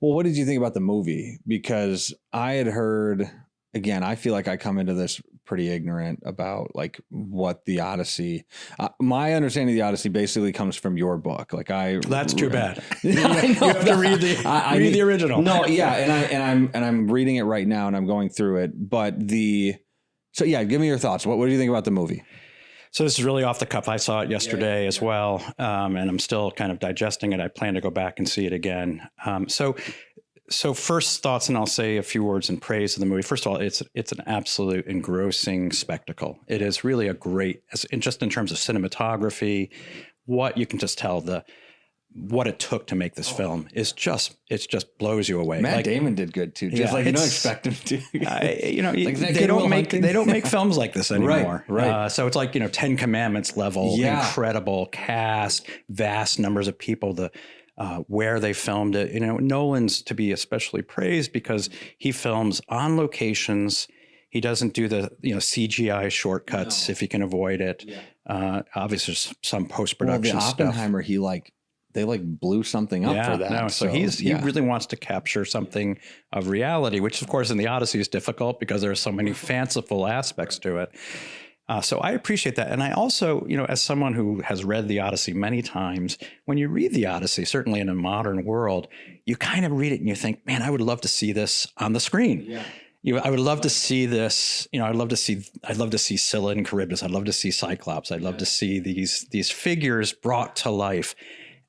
Well, what did you think about the movie? Because I had heard, again, I feel like I come into this pretty ignorant about like what the Odyssey. My understanding of the Odyssey basically comes from your book. Like That's too bad. You have to read the original. No, yeah, and I'm reading it right now and I'm going through it. But so yeah, give me your thoughts. What do you think about the movie? So this is really off the cuff. I saw it yesterday as well, and I'm still kind of digesting it. I plan to go back and see it again. So first thoughts, and I'll say a few words in praise of the movie. First of all, it's an absolute engrossing spectacle. It is really a great, just in terms of cinematography, what you can just tell what it took to make this film is just blows you away. Matt Damon did good too. Just like you don't expect him to. They don't make films like this anymore. Right. So it's like 10 Commandments level, incredible cast, vast numbers of people. Where they filmed it, Nolan's to be especially praised because he films on locations. He doesn't do the CGI shortcuts if he can avoid it. Yeah. Obviously, there's some post production stuff. Oppenheimer, they blew something up for that. No, so he really wants to capture something of reality, which of course in the Odyssey is difficult because there are so many fanciful aspects to it. So I appreciate that. And I also, as someone who has read the Odyssey many times, when you read the Odyssey, certainly in a modern world, you kind of read it and you think, man, I would love to see this on the screen. Yeah. I would love to see this, I'd love to see Scylla and Charybdis. I'd love to see Cyclops. I'd love to see these figures brought to life.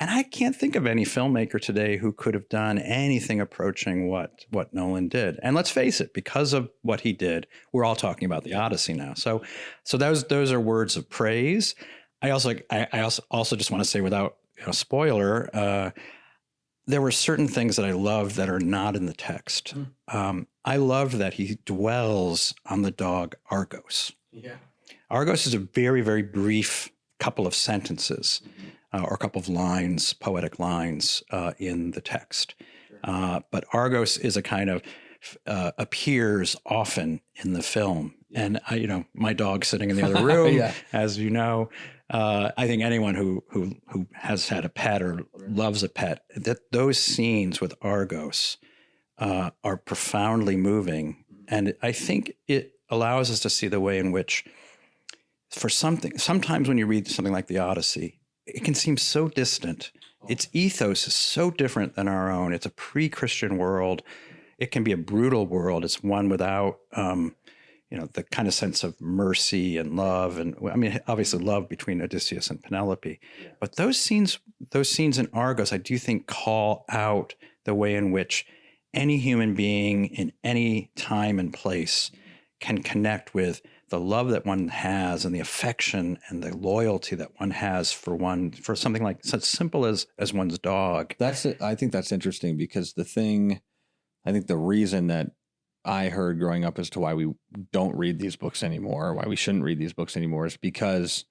And I can't think of any filmmaker today who could have done anything approaching what Nolan did. And let's face it, because of what he did, we're all talking about the Odyssey now. So those are words of praise. I also just want to say, without spoiler, there were certain things that I loved that are not in the text. I loved that he dwells on the dog Argos. Yeah. Argos is a very, very brief couple of sentences. Or a couple of lines, poetic lines in the text. Sure. But Argos is a kind of appears often in the film. And my dog sitting in the other room, as you know, I think anyone who has had a pet or loves a pet, that those scenes with Argos are profoundly moving. And I think it allows us to see the way in which sometimes when you read something like the Odyssey, it can seem so distant. Its ethos is so different than our own. It's a pre-Christian world. It can be a brutal world. It's one without, the kind of sense of mercy and love. And obviously love between Odysseus and Penelope. Yeah. But those scenes in Argos, I do think call out the way in which any human being in any time and place can connect with the love that one has and the affection and the loyalty that one has for something like such simple as one's dog. I think that's interesting because I think the reason that I heard growing up as to why we don't read these books anymore, or why we shouldn't read these books anymore, is because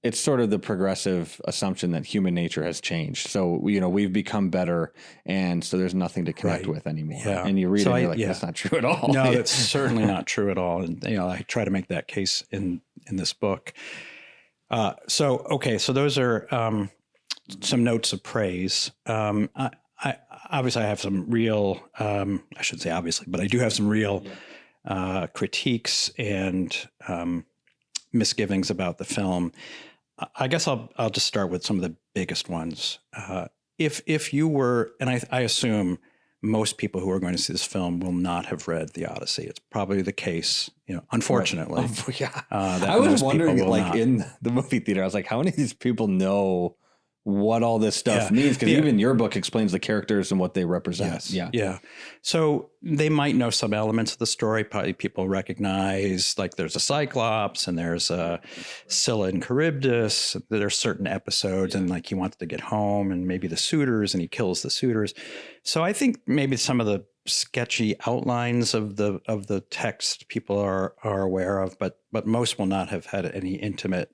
it's sort of the progressive assumption that human nature has changed. So, we've become better, and so there's nothing to connect with anymore. Yeah. And you read it and you're like, that's not true at all. No, that's certainly not true at all. And, I try to make that case in this book. So those are some notes of praise. I obviously, I have some real, I shouldn't say obviously, but I do have some real critiques and misgivings about the film. I guess I'll just start with some of the biggest ones. If you were, and I assume most people who are going to see this film will not have read the Odyssey. It's probably the case, unfortunately. Right. Yeah. I was wondering, in the movie theater, I was like, how many of these people know what all this stuff means? Because even your book explains the characters and what they represent. Yes. Yeah. So they might know some elements of the story. Probably people recognize, like, there's a Cyclops and there's a Scylla and Charybdis. There's certain episodes and like he wants to get home and maybe the suitors and he kills the suitors. So I think maybe some of the sketchy outlines of the text people are aware of, but most will not have had any intimate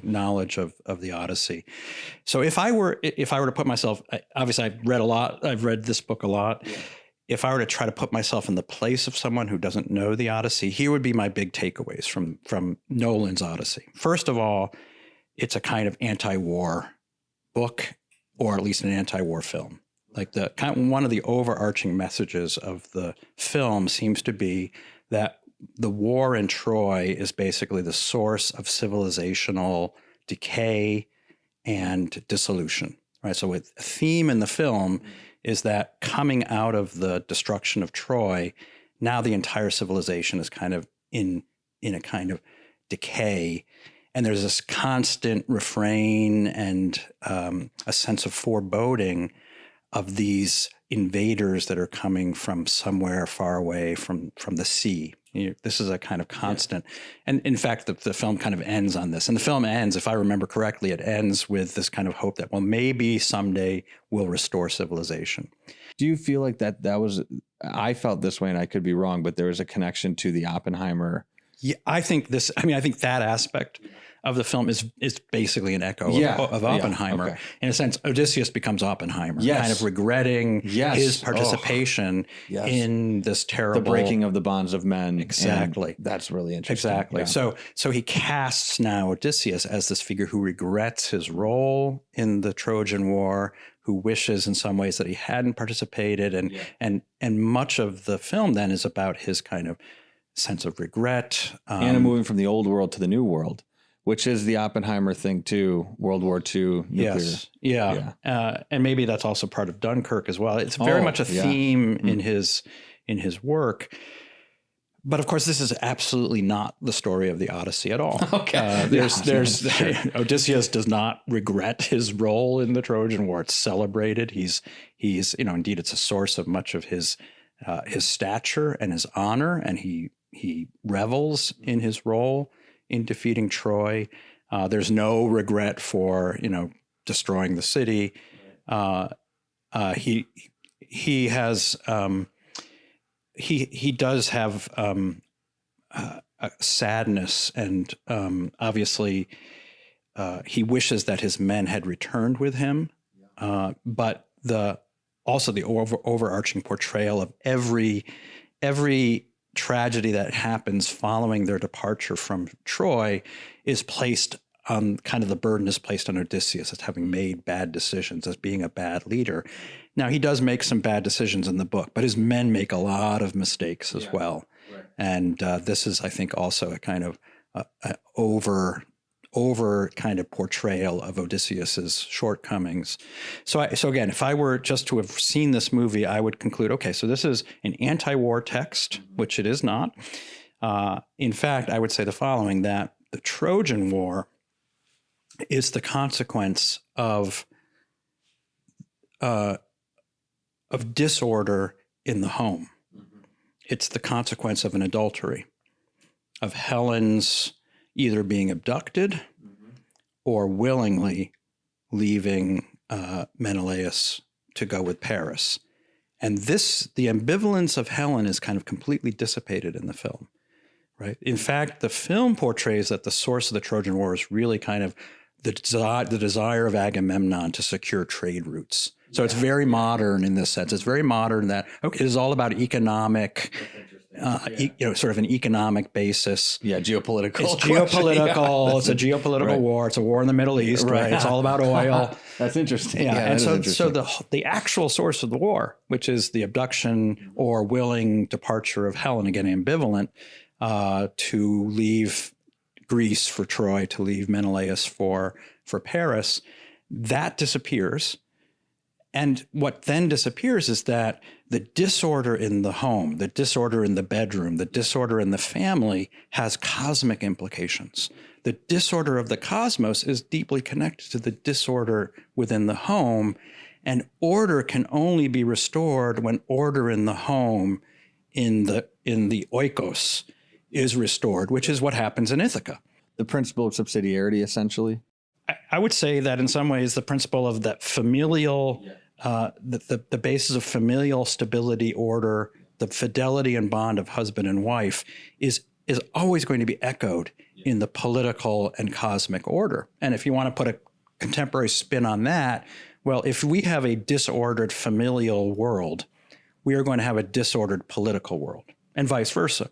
knowledge of the Odyssey. So if I were to put myself, obviously I've read a lot, I've read this book a lot. Yeah. If I were to try to put myself in the place of someone who doesn't know the Odyssey, here would be my big takeaways from Nolan's Odyssey. First of all, it's a kind of anti-war book, or at least an anti-war film. like the one of the overarching messages of the film seems to be that the war in Troy is basically the source of civilizational decay and dissolution, right? So a theme in the film is that coming out of the destruction of Troy, now the entire civilization is kind of in a kind of decay. And there's this constant refrain and a sense of foreboding of these invaders that are coming from somewhere far away from the sea. This is a kind of constant. Yeah. And in fact, the film kind of ends on this. And the film ends, if I remember correctly, it ends with this kind of hope that, well, maybe someday we'll restore civilization. Do you feel like that was, I felt this way and I could be wrong, but there was a connection to the Oppenheimer? Yeah, I think that aspect of the film is basically an echo of Oppenheimer. Okay. In a sense, Odysseus becomes Oppenheimer, kind of regretting his participation in this terrible... The breaking of the bonds of men. Exactly. That's really interesting. Exactly. Yeah. So he casts now Odysseus as this figure who regrets his role in the Trojan War, who wishes in some ways that he hadn't participated. And much of the film then is about his kind of sense of regret. And moving from the old world to the new world, which is the Oppenheimer thing too, World War II nuclear. Yes, yeah. And maybe that's also part of Dunkirk as well. It's very much a theme in his work. But of course, this is absolutely not the story of the Odyssey at all. Okay. Odysseus does not regret his role in the Trojan War. It's celebrated. He's indeed, it's a source of much of his stature and his honor, and he revels in his role in defeating Troy. There's no regret for destroying the city. He has he does have a sadness, and obviously he wishes that his men had returned with him. But the overarching portrayal of every tragedy that happens following their departure from Troy is placed on the burden is placed on Odysseus as having made bad decisions, as being a bad leader. Now, he does make some bad decisions in the book, but his men make a lot of mistakes as well. Right. And this is, I think, also a kind of over kind of portrayal of Odysseus's shortcomings. So again, if I were just to have seen this movie, I would conclude, okay, so this is an anti-war text, which it is not. In fact, I would say the following, that the Trojan War is the consequence of disorder in the home. Mm-hmm. It's the consequence of an adultery, of Helen's either being abducted or willingly leaving Menelaus to go with Paris. And the ambivalence of Helen is kind of completely dissipated in the film, right? In fact, the film portrays that the source of the Trojan War is really kind of the desire of Agamemnon to secure trade routes. So it's very modern in this sense. It's very modern that, it is all about economic, sort of an economic basis. Yeah, geopolitical. It's geopolitical. Yeah. It's a geopolitical war. It's a war in the Middle East, right? It's all about oil. That's interesting. Yeah, and so the actual source of the war, which is the abduction or willing departure of Helen, again ambivalent, to leave Greece for Troy, to leave Menelaus for Paris, that disappears. And what then disappears is that the disorder in the home, the disorder in the bedroom, the disorder in the family has cosmic implications. The disorder of the cosmos is deeply connected to the disorder within the home, and order can only be restored when order in the home, in the oikos, is restored, which is what happens in Ithaca. The principle of subsidiarity, essentially? I would say that in some ways the principle of that familial... the basis of familial stability, order, the fidelity and bond of husband and wife is always going to be echoed in the political and cosmic order. And if you want to put a contemporary spin on that, well, if we have a disordered familial world, we are going to have a disordered political world, and vice versa.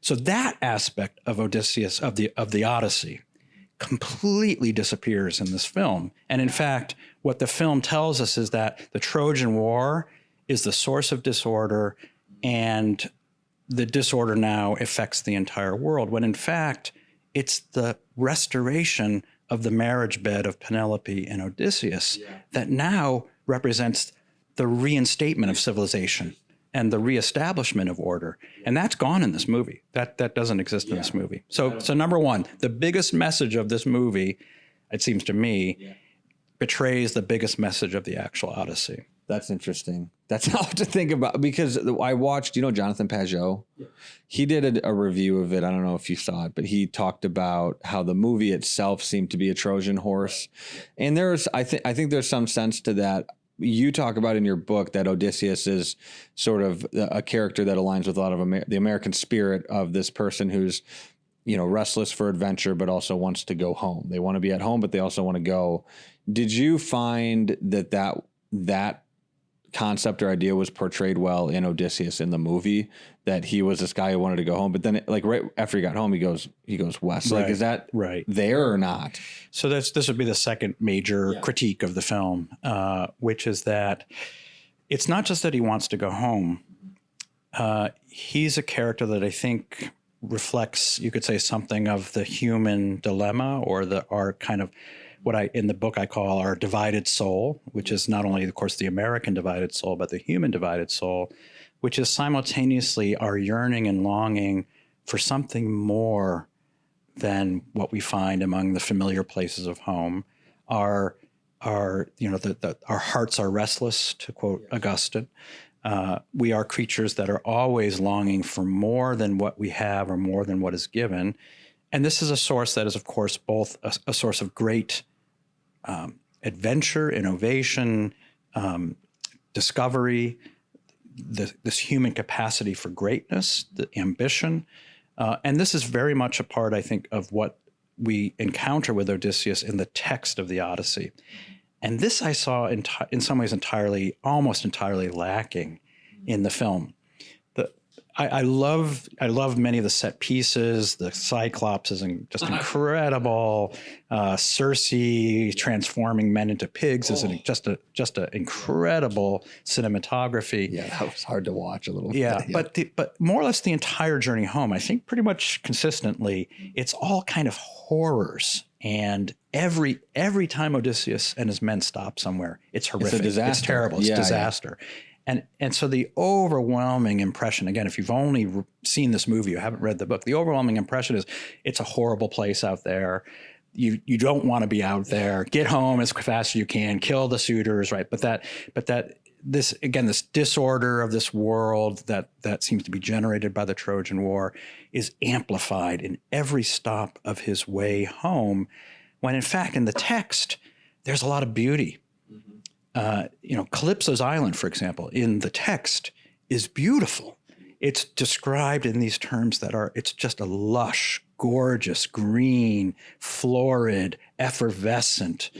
So that aspect of Odysseus, of the Odyssey, completely disappears in this film. And in fact, what the film tells us is that the Trojan War is the source of disorder, and the disorder now affects the entire world, when in fact, it's the restoration of the marriage bed of Penelope and Odysseus that now represents the reinstatement of civilization and the reestablishment of order. And that's gone in this movie. That doesn't exist in this movie. So number one, the biggest message of this movie, it seems to me, betrays the biggest message of the actual Odyssey. That's interesting. That's tough to think about, because I watched, Jonathan Pajot. Yeah. He did a review of it. I don't know if you saw it, but he talked about how the movie itself seemed to be a Trojan horse. And I think there's some sense to that. You talk about in your book that Odysseus is sort of a character that aligns with a lot of the American spirit of this person who's, restless for adventure, but also wants to go home. They want to be at home, but they also want to go. Did you find that concept or idea was portrayed well in Odysseus in the movie, that he was this guy who wanted to go home, but then right after he got home, he goes west. Like, is that right there or not? So this would be the second major critique of the film, which is that it's not just that he wants to go home. He's a character that I think reflects, you could say, something of the human dilemma, or our kind of what in the book I call our divided soul, which is not only, of course, the American divided soul, but the human divided soul, which is simultaneously our yearning and longing for something more than what we find among the familiar places of home. Our hearts are restless, to quote Augustine. We are creatures that are always longing for more than what we have or more than what is given. And this is a source that is, of course, both a source of great adventure, innovation, discovery, this human capacity for greatness, the ambition. And this is very much a part, I think, of what we encounter with Odysseus in the text of the Odyssey. And this I saw in some ways almost entirely lacking in the film. I love many of the set pieces. The Cyclops is just incredible. Circe transforming men into pigs is just an incredible cinematography. Yeah, that was hard to watch a little bit. Yeah, but more or less the entire journey home, I think pretty much consistently, it's all kind of horrors. And every time Odysseus and his men stop somewhere, it's horrific. It's a disaster. It's terrible. It's disaster. Yeah. And so the overwhelming impression, again, if you've only seen this movie, you haven't read the book, the overwhelming impression is it's a horrible place out there. You don't want to be out there. Get home as fast as you can. Kill the suitors, right? But this disorder of this world that seems to be generated by the Trojan War is amplified in every stop of his way home, when in fact in the text there's a lot of beauty. Calypso's island, for example, in the text is beautiful. It's described in these terms it's just a lush, gorgeous, green, florid, effervescent.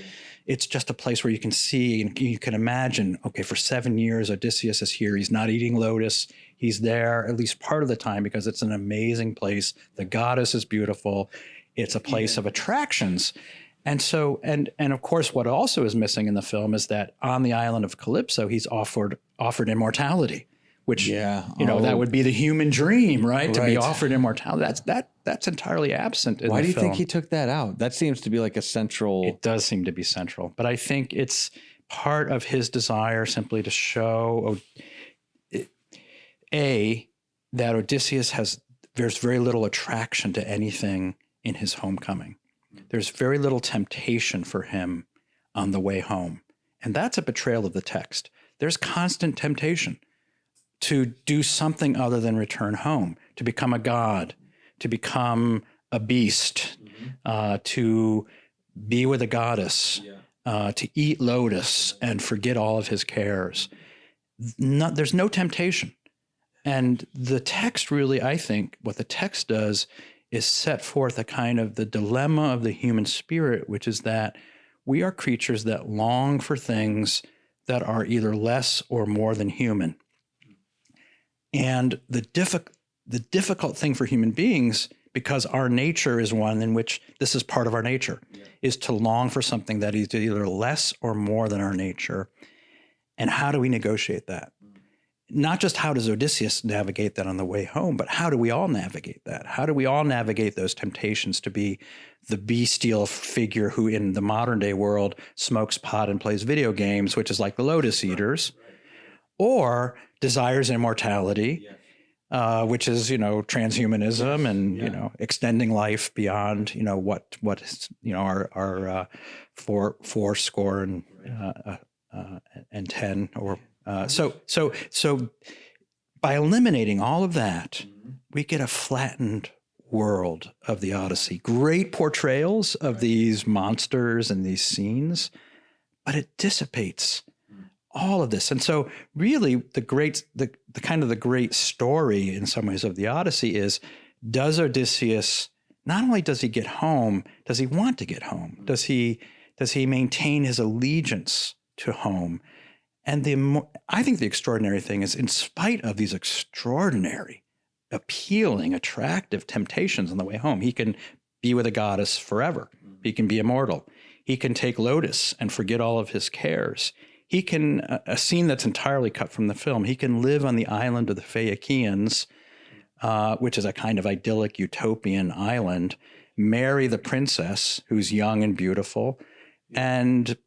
It's just a place where you can see and you can imagine, okay, for 7 years, Odysseus is here. He's not eating lotus. He's there at least part of the time because it's an amazing place. The goddess is beautiful. It's a place of attractions. And so, and of course, what also is missing in the film is that on the island of Calypso, he's offered immortality, which that would be the human dream, right? To be offered immortality. That's entirely absent in the film. Why do you think he took that out? That seems to be like a central. It does seem to be central, but I think it's part of his desire simply to show that Odysseus there's very little attraction to anything in his homecoming. There's very little temptation for him on the way home. And that's a betrayal of the text. There's constant temptation to do something other than return home, to become a god, to become a beast, to be with a goddess, to eat lotus and forget all of his cares. There's no temptation. And the text really, I think, what the text does is set forth a kind of the dilemma of the human spirit, which is that we are creatures that long for things that are either less or more than human. And the difficult thing for human beings, because our nature is one in which this is part of our nature, is to long for something that is either less or more than our nature. And how do we negotiate that? Not just how does Odysseus navigate that on the way home, but how do we all navigate that? How do we all navigate those temptations to be the bestial figure who in the modern day world smokes pot and plays video games, which is like the Lotus Eaters, or desires immortality, which is, transhumanism and, extending life beyond, what is, our four score and 10 or so by eliminating all of that, we get a flattened world of the Odyssey. Great portrayals of these monsters and these scenes, but it dissipates all of this. And so really the great story in some ways of the Odyssey is, does Odysseus, not only does he get home, does he want to get home? Does he maintain his allegiance to home? And I think the extraordinary thing is, in spite of these extraordinary, appealing, attractive temptations on the way home, he can be with a goddess forever. He can be immortal. He can take lotus and forget all of his cares. He can, a scene that's entirely cut from the film, he can live on the island of the Phaeacians, which is a kind of idyllic utopian island, marry the princess who's young and beautiful, and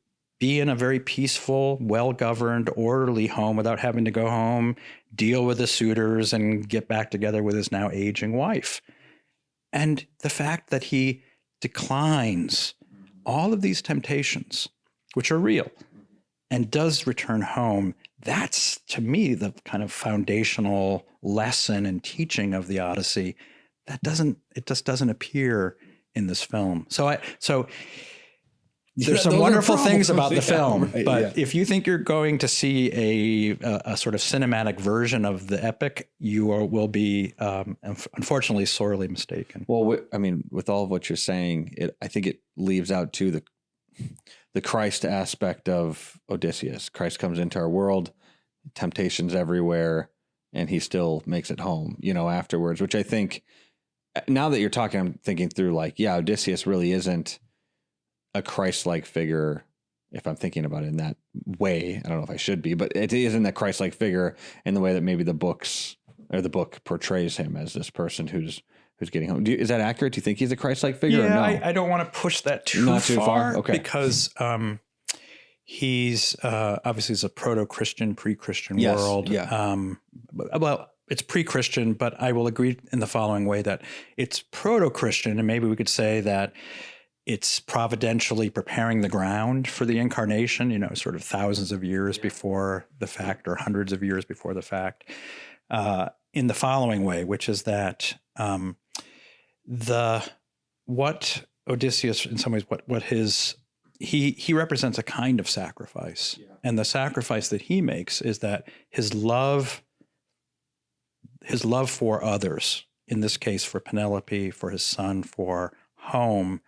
be in a very peaceful, well-governed, orderly home without having to go home, deal with the suitors, and get back together with his now aging wife. And the fact that he declines all of these temptations, which are real, and does return home, that's, to me, the kind of foundational lesson and teaching of the Odyssey it just doesn't appear in this film. So there's some wonderful things about the film, but if you think you're going to see a sort of cinematic version of the epic, you will be, unfortunately, sorely mistaken. Well, with all of what you're saying, I think it leaves out too the Christ aspect of Odysseus. Christ comes into our world, temptations everywhere, and he still makes it home, afterwards, which I think, now that you're talking, I'm thinking through Odysseus really isn't a Christ-like figure, if I'm thinking about it in that way. I don't know if I should be, but it isn't that Christ-like figure in the way that maybe the book portrays him as this person who's getting home. Is that accurate? Do you think he's a Christ-like figure? Yeah, or no? I don't want to push that too far. Okay. Because he's obviously it's a proto-Christian, pre-Christian world. Yeah. Well, it's pre-Christian, but I will agree in the following way that it's proto-Christian, and maybe we could say that it's providentially preparing the ground for the incarnation, sort of thousands of years before the fact, or hundreds of years before the fact, in the following way, which is that what Odysseus, in some ways, he represents a kind of sacrifice. Yeah. And the sacrifice that he makes is that his love for others, in this case for Penelope, for his son, for home,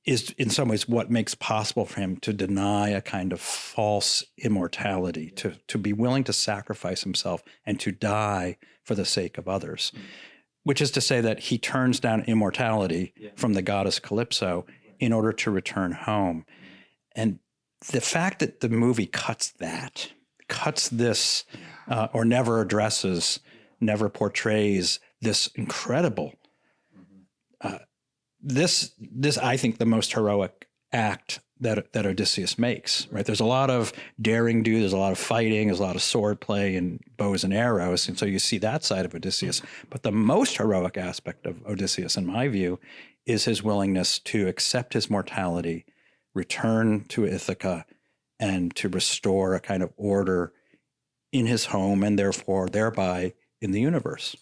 is in some ways what makes possible for him to deny a kind of false immortality, to be willing to sacrifice himself and to die for the sake of others, which is to say that he turns down immortality from the goddess Calypso in order to return home. And the fact that the movie cuts this, or never addresses, never portrays this incredible, this I think the most heroic act that Odysseus makes, right? There's a lot of daring do, there's a lot of fighting, there's a lot of sword play and bows and arrows, and so you see that side of Odysseus. But the most heroic aspect of Odysseus, in my view, is his willingness to accept his mortality, return to Ithaca, and to restore a kind of order in his home and thereby in the universe.